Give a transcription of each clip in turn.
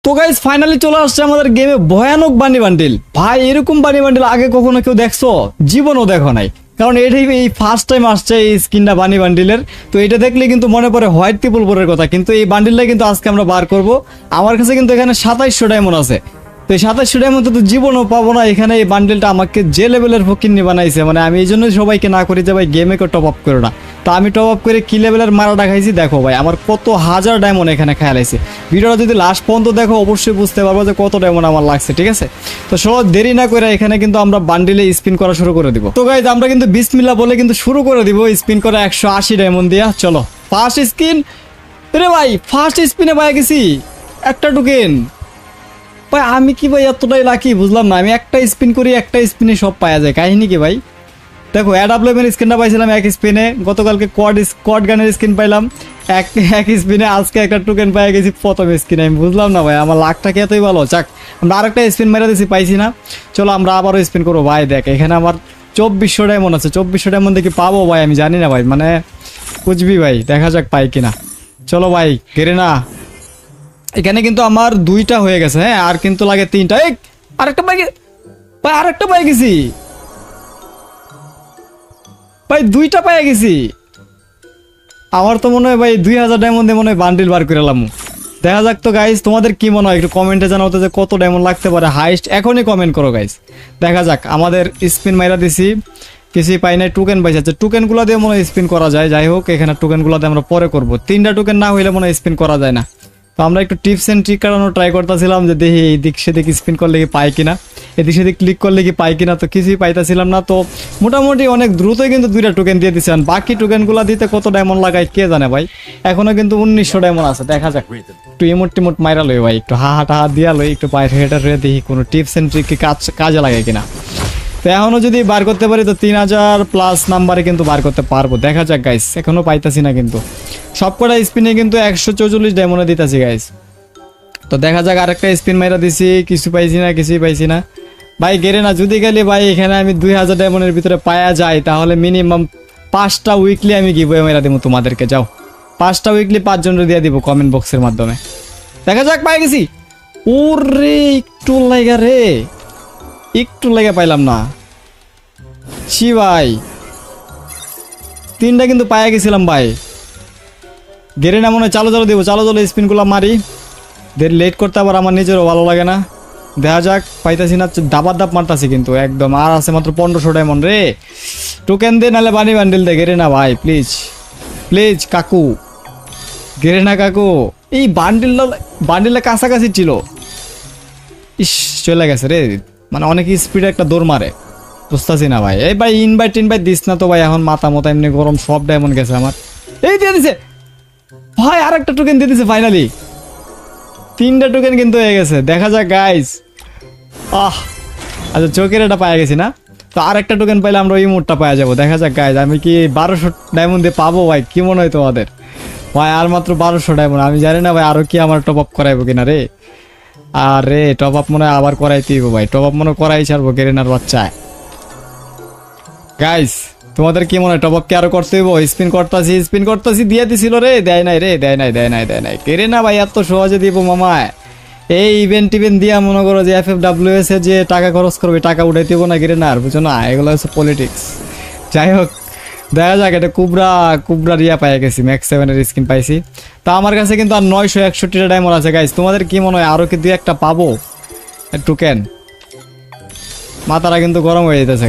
তো guys finally চলে আসছে আমাদের গেমে ভয়ানক বানি বান্ডিল। ভাই এরকম বানি বান্ডিল আগে কখনো কেউ দেখছো? জীবনও দেখো নাই, কারণ এটাই এই ফার্স্ট টাইম আসছে এই স্কিনটা বানি বান্ডিলের। তো এটা দেখলে কিন্তু মনে পড়ে হোয়াইট ত্রিপল বোরের কথা, কিন্তু এই বান্ডিলটা কিন্তু আজকে আমরা বার করব। আমার কাছে কিন্তু এখানে 2700 ডায়মন্ড আছে। তো এই 2700 ডায়মন্ড তো জীবনও পাবো না। এখানে এই বান্ডিলটা আমাকে যে লেভেলের ফকিন্নি বানাইছে, মানে আমি এই জন্য সবাইকে না করি যে ভাই গেমে কেউ টপ আপ করো না। তো আমি টপ আপ করে কি লেভেলের মারাটা খাইছি দেখো ভাই, আমার কত হাজার ডায়মন্ড এখানে খেয়ালাইছে। ভিডিওটা যদি লাস্ট পর্যন্ত দেখো অবশ্যই বুঝতে পারবো যে কত ডায়মন্ড আমার লাগছে, ঠিক আছে? তো সব দেরি না করে এখানে কিন্তু আমরা বান্ডিলে স্পিন করা শুরু করে দিব। তো গাইজ আমরা কিন্তু বিসমিল্লাহ বলে কিন্তু শুরু করে দিব স্পিন করা 180 ডায়মন্ড দিয়া। চলো ফার্স্ট স্পিন। রে ভাই ফার্স্ট স্পিনে পাই গেছি একটা টোকেন। ভাই আমি কি ভাই এতটাই লাকি বুঝলাম না। আমি একটা স্পিন করি, একটা স্পিনে সব পাওয়া যায়, কাহিনী কি ভাই? দেখো অ্যাডাপ্লেমের স্কিনটা পাইছিলাম এক স্পিনে, গতকালকে কোয়াড গানের স্কিন পাইলাম এক স্পিনে, আজকে একটা টোকেন পাই গেছি প্রথম স্কিনে। আমি বুঝলাম না ভাই আমার লাকটা কি এতই ভালো। চাক আমরা আরেকটা স্পিন মেরে দিছি, পাইছি না। চলো আমরা আবারও স্পিন করবো। ভাই দেখ এখানে আমার 2400 ডায়মন্ড আছে। 2400 ডায়মন্ড দেখি পাবো ভাই, আমি জানি না ভাই, মানে বুঝবি ভাই, দেখা যাক পাই কিনা। চলো ভাই কেড়ে না। এখানে কিন্তু আমার 2টা হয়ে গেছে, হ্যাঁ আর কিন্তু লাগে 3টা। আরেকটা পাই ভাই, আরেকটা পাই গেছি ভাই, 2টা পাই গেছি। আমার তো মনে হয় ভাই 2000 ডায়মন্ডে মনে হয় বান্ডিল বার করে এলাম। দেখা যাক তো গাইস, তোমাদের কি মনে হয় একটু কমেন্টে জানাও তো যে কত ডায়মন্ড লাগতে পারে হাইস্ট। এখনই কমেন্ট করো গাইস। দেখা যাক। আমাদের স্পিন মাইরা দিছি, কিছুই পাই নাই, টোকেন পাইছে। আচ্ছা টোকেনগুলো দিয়ে মনে হয় স্পিন করা যায়। যাই হোক এখানে টোকেনগুলো দিয়ে আমরা পরে করবো। 3টা টোকেন না হইলে মনে হয় স্পিন করা যায় না। তো আমরা একটু টিপস অ্যান্ড ট্রিক কাটানো ট্রাই করতেছিলাম যে দেখি এই দিক সেদিক স্পিন করলে কি পাই কিনা, এদিক সেদিক ক্লিক করলে কি পাই কিনা। তো কিছুই পাইতেছিলাম না। তো মোটামুটি অনেক দ্রুতই কিন্তু 2টা টোকেন দিয়ে দিচ্ছেন। বাকি টোকেনগুলো দিতে কত ডায়মন্ড লাগায় কে জানে ভাই। এখনো কিন্তু 1900 ডায়মন্ড আছে। দেখা যাক একটু ইমোট টিমোট মাইরা লই ভাই, একটু হা টাহা দিয়া লই, একটু পায়ে হেটার হয়ে দেখি কোনো টিপস অ্যান্ড ট্রিক কি কাজে লাগে কিনা। তো এখনো যদি বার করতে পারি তো 3000 প্লাস নাম্বারে কিন্তু বার করতে পারবো। দেখা যাক গাইস, এখনো পাইতাছি না কিন্তু। সবকটা স্পিনে কিন্তু 144 ডায়মন্ডে দিতেছি গাইস। তো দেখা যাক আরেকটা স্পিন মাইরা দিছি, কিছুই পাইছি না ভাই। গেরে না যদি গেলে ভাই এখানে আমি 2000 ডায়মন্ডের ভিতরে পাওয়া যায় তাহলে মিনিমাম 5টা উইকলি আমি গিভওয়ে মাইরা দিব তোমাদেরকে। যাও 5টা উইকলি 5 জনের দিয়ে দিব কমেন্ট বক্সের মাধ্যমে। দেখা যাক পাই গেছি। ওরে একটু লাগা পাইলাম না। ছি ভাই 3টা কিন্তু পাইয়া গেছিলাম ভাই। গেরে না মনে হয় চালো দিব, চালো স্পিনগুলো মারি। লেট করতে আবার আমার নিজেরও ভালো লাগে না। দেখা যাক পাইতাছি না, দাপ মারতাছি কিন্তু একদম। আর আছে মাত্র 1500 ডায়মন্ড রে। টোকেন দে নাহলে বানি বান্ডিল দে। গেরে না ভাই প্লিজ কাকু, গেরে না কাকু। এই বান্ডিলটা কাছাকাছি ছিল। ইস চলে গেছে রে, মানে অনেক স্পিডে একটা দৌড় মারে, বুঝতেছি না ভাই। এই ভাই ইনভাইট দিস না তো ভাই, এখন মাথা মতো এমনি গরম, সব ডায়মন্ড গেছে আমার। এই দিয়ে দিছে ভাই, আরেকটা টোকেন দিয়ে দিছে ফাইনালি। 3টা টোকেন কিন্তু হয়ে গেছে। দেখা যাক গাইস। আচ্ছা চোখের এটা পাওয়া গেছি না। তো আরেকটা টোকেন পাইলে আমরা ওই মোডটা পাওয়া যাবো। দেখা যাক গাইস আমি কি 1200 ডায়মন্ড দিয়ে পাবো ভাই, কি মনে হয় তোমাদের? ভাই আর মাত্র 1200 ডায়মন্ড। আমি জানি না ভাই আরো কি আমার টপ আপ করাইবো কিনা রে। আরে টপ আপ মনে হয় আবার করাইতে হইব ভাই, টপ আপ মনে করাই ছাড়বো গেরেনার বাচ্চায়। গাইস তোমাদের কি মনে হয় টপ আপ কি আরো করতে হইব? স্পিন করতেছি দিয়ে দিছিল রে, দেয় নাই। কেরে না ভাই এত সহজে দিব মামায়। এই ইভেন্ট দিয়া মনে করো যে FFWS এ যে টাকা খরচ করবে, টাকা উঠাইতে হইব না গেরে না, আর বুঝো না, এগুলো হচ্ছে পলিটিক্স। যাই হোক দেখা যাক। এটা কুবরা রিয়া পাই গেছি, ম্যাক্স 7 এর স্কিন পাইছি। তো আমার কাছে কিন্তু আর 961টা ডায়মন্ড আছে গাইস। তোমাদের কি মনে হয় আরো কি 2-1টা পাবো টোকেন? মাথাটা কিন্তু গরম হয়ে যেতেছে,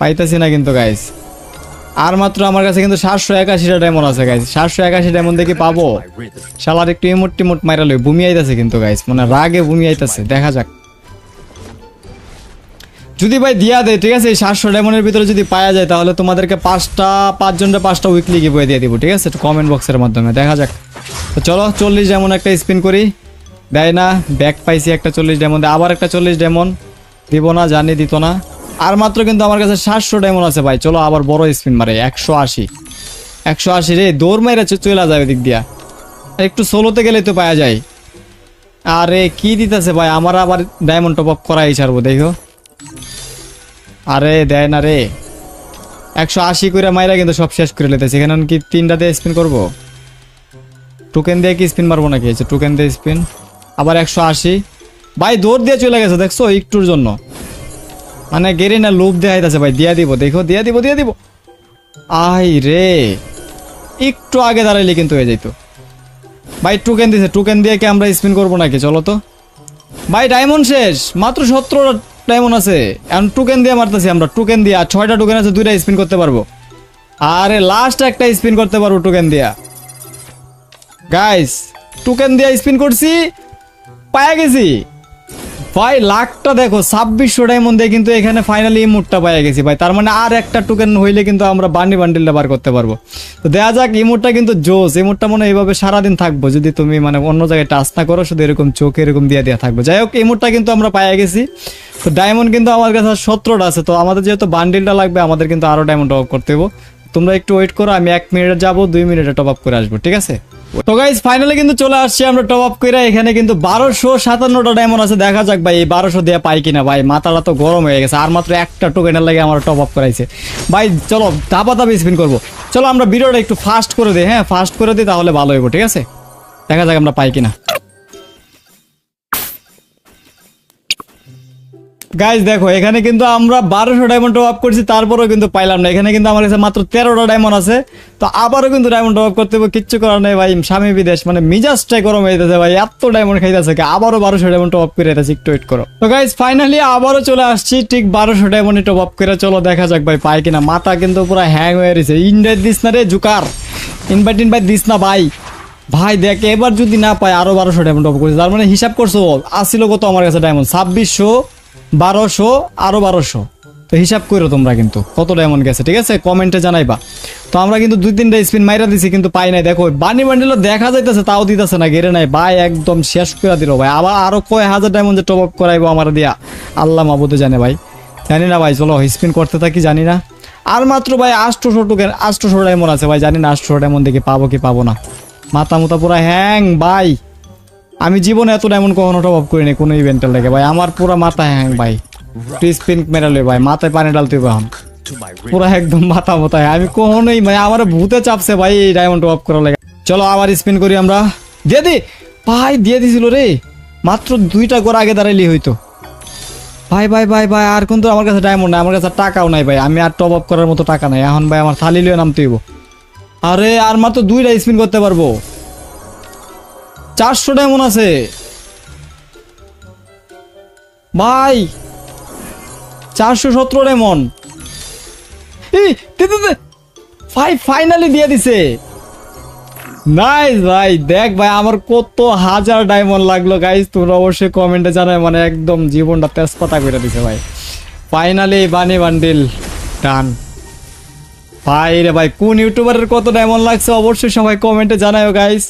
পাইতেছি না কিন্তু গাইস। আর মাত্র আমার কাছে কিন্তু 781টা ডায়মন্ড আছে গাইস। 781 ডায়মন্ড দেখি পাবো। শালার একটু ইমোট মাইরা লই, ভূমি আইতাছে কিন্তু গাইস, মানে রাগে ভূমি আইতাছে। দেখা যাক যদি ভাই দিয়া দেয়, ঠিক আছে। এই 700 ডায়মন্ডের ভিতরে যদি পাওয়া যায় তাহলে তোমাদেরকে 5 জনের 5টা উইকলি গিভওয়ে দিয়ে দিব, ঠিক আছে, কমেন্ট বক্সের মাধ্যমে। দেখা যাক। তো চলো 40 ডায়মন্ড একটা স্পিন করি। দেয় না। ব্যাক পাইছি একটা 40 ডায়মন্ড, আবার একটা 40 ডায়মন্ড দিব না, জানি দিত না। আর মাত্র কিন্তু আমার কাছে 700 ডায়মন্ড আছে ভাই। চলো আবার বড় স্পিন মারে। 180 রে, দৌড় মাইরা চলে যাবে দিক দিয়া। একটু সোলোতে গেলে তো পাওয়া যায়। আরে কি দিতেছে ভাই, আমার আবার ডায়মন্ড টপ আপ করাই ছাড়বো। দেখো আরে দেয় না রে। 180 করে মাইরা কিন্তু সব শেষ করে লেতেছে। এখানে কি 3টা দিয়ে স্পিন করবো? টোকেন দিয়ে কি স্পিন মারবো নাকি? আচ্ছা টোকেন দিয়ে স্পিন, আবার 180। ভাই দৌড় দিয়ে চলে গেছে দেখছো একটুর জন্য, মানে গেরি না লোভ দেখাইতেছে ভাই। দিয়া দিব, দেখো দিয়া দিব। আই রে, একটু আগে দাঁড়াইলে কিন্তু হয়ে যাইতো ভাই। টোকেন দিছে, টোকেন দিয়ে কি আমরা স্পিন করবো নাকি? চলো তো ভাই, ডায়মন্ড শেষ, মাত্র 17টা ডায়মন্ড আছে। এখন টোকেন দিয়ে মারতেছি আমরা, টোকেন দিয়ে। আর 6টা টোকেন আছে, 2টা স্পিন করতে পারবো। আরে লাস্ট একটা স্পিন করতে পারবো টোকেন দিয়া। গাইস টোকেন দিয়ে স্পিন করছি, পায়া গেছি ভাই। লাখটা দেখো 2600 ডায়মন্ড দিয়ে কিন্তু এখানে ফাইনালি ইমোটটা পায়া গেছি ভাই। তার মানে আর একটা টোকেন হইলে কিন্তু আমরা বান্ডি বান্ডিলটা বার করতে পারবো। তো দেখা যাক, ইমোটটা কিন্তু জোস। ইমোটটা মনে হয় এইভাবে সারাদিন থাকবো যদি তুমি মানে অন্য জায়গায় টাচ না করো, শুধু এরকম চোখ এরকম দিয়ে থাকবো। যাই হোক, ইমোটটা কিন্তু আমরা পায়া গেছি। তো ডায়মন্ড কিন্তু আমার কাছে 17টা আছে। তো আমাদের যেহেতু বান্ডিলটা লাগবে, আমাদের কিন্তু আরো ডায়মন্ড টপ আপ করতে হবে। তোমরা একটু ওয়েট করো, আমি 1 মিনিটে যাবো, 2 মিনিটে টপ আপ করে আসবো, ঠিক আছে? তো গাইস ফাইনালি কিন্তু চলে আসছি আমরা টপ আপ করে। এখানে কিন্তু 1257টা ডায়মন্ড আছে। দেখা যাক ভাই এই 1200 দিয়ে পাই কিনা। ভাই মাথাটা তো গরম হয়ে গেছে, আর মাত্র একটা টোকেনের লাগে আমার টপ আপ করাইছে ভাই। চলো ধাপা স্পিন করবো। চলো আমরা ভিডিওটা একটু ফাস্ট করে দিই। হ্যাঁ ফাস্ট করে দিই, তাহলে ভালো হইব, ঠিক আছে? দেখা যাক আমরা পাই কিনা। গাইজ দেখো, এখানে কিন্তু আমরা 1200 ডায়মন্ড টপ আপ করছি, তারপরেও কিন্তু পাইলাম না। এখানে কিন্তু আমার কাছে মাত্র 13টা ডায়মন্ড আছে। তো আবারও কিন্তু ডায়মন্ড টপ আপ করতে হবে, কিচ্ছু করার নেই ভাই। স্বামী বিদেশ মানে মিজাজটাই গরম হয়ে যেতেছে ভাই, এত ডায়মন্ড খাইতেছে। আবারও 1200 ডায়মন্ড টপ আপ করে যেতেছে, একটু ওয়েট করো। তো গাইজ ফাইনালি আবারও চলে আসছি ঠিক 1200 ডায়মন্ড টপ আপ করে। চলো দেখা যাক ভাই পাই কিনা। মাথা কিন্তু পুরো হ্যাং হয়ে রয়েছে। ইনভাইট দিস না রে জুকার, ইনভাইট দিস না ভাই। ভাই দেখ, এবার যদি না পাই আরো 1200 ডায়মন্ড টপ করছি। তার মানে হিসাব করছো আসছিল কত আমার কাছে ডায়মন্ড? 2600, 1200, আরো 1200। তো হিসাব করো তোমরা কিন্তু কত ডায়মন্ড গেছে, ঠিক আছে? কমেন্টে জানাইবা। তো আমরা কিন্তু 2-3টা স্পিন মাইরা দিছি, কিন্তু পাই নাই। দেখো বানি বান্ডিল দেখা যাইতেছে, তাও দিতেছে না, গেড়ে নাই ভাই। একদম শেষ করে দিল ভাই। আবার আরো কয় হাজার ডায়মন্ড যে টপ আপ করাইবো আমার দিয়া, আল্লাহ মাবুদে জানে ভাই। জানি না ভাই, চলো স্পিন করতে থাকি। জানি না, আর মাত্র ভাই 800 টোকেন, 800 ডায়মন্ড আছে ভাই। জানি না 800 ডায়মন্ড দেখে পাবো কি পাবো না। মাথা মুতা পুরা হ্যাং ভাই। আমি জীবনে এত ডায়মন্ড কখনো টপ আপ করিনি কোনো ইভেন্টের লেগে ভাই। আমার পুরো মাথা হ্যাং ভাই। স্পিন মেরালে ভাই, মাথায় পানি ডালতে হবে এখন, পুরো একদম মাথা মোতায়। আমি কখনোই ভাই, আমার ভূতে চাপছে ভাই এই ডায়মন্ড টপ আপ করার লেগে। চলো আবার স্পিন করি আমরা। দিয়ে দি ভাই, দিয়ে দিছিল রে। মাত্র 2টা করে আগে দাঁড়াইলেই হইতো ভাই। আর কিন্তু আমার কাছে ডায়মন্ড নাই, আমার কাছে টাকাও নাই ভাই। আমি আর টপ আপ করার মতো টাকা নাই এখন ভাই। আমার থালি লিয়ে নামতে হইব। আরে আর মাত্র 2টা স্পিন করতে পারবো। 400 ডায়মন্ড আছে ভাই, 417 ডায়মন্ড। ভাই ফাইনালি দিয়ে দিছে। নাইস ভাই। দেখ ভাই আমার কত হাজার ডায়মন্ড লাগলো গাইস, তোমরা অবশ্যই কমেন্টে জানাই। মানে একদম জীবনটা তেজপাতা করে দিছে ভাই। ফাইনালি বানি বান্ডিল ডান ভাই। রে ভাই, কোন ইউটিউবারের কত ডায়মন্ড লাগছে অবশ্যই সবাই কমেন্টে জানাও গাইস।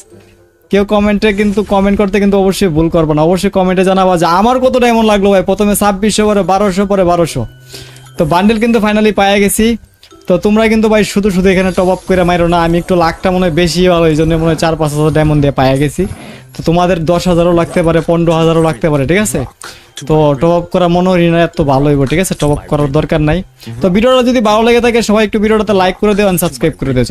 কেউ কমেন্টে কিন্তু কমেন্ট করতে কিন্তু অবশ্যই ভুল করবো না। অবশ্যই কমেন্টে জানাবো যে আমার কত ডায়মন্ড লাগলো ভাই। প্রথমে 2600, পরে 1200, পরে 1200। তো বান্ডেল কিন্তু ফাইনালি পায়ে গেছি। তো তোমরা কিন্তু ভাই শুধু এখানে টপ আপ করে মাইরো না। আমি একটু লাখটা মনে হয় বেশি ভালো, এই জন্য মনে হয় 4-5 হাজার ডায়মন্ড দিয়ে পায়ে গেছি। তো তোমাদের 10,000ও লাগতে পারে, 15,000ও লাগতে পারে, ঠিক আছে? তো টপ আপ করা মনে হয় না এত ভালো হইব, ঠিক আছে? টপ আপ করার দরকার নাই। তো ভিডিওটা যদি ভালো লেগে থাকে সবাই একটু ভিডিওটাতে লাইক করে দিও, সাবস্ক্রাইব করে দিও।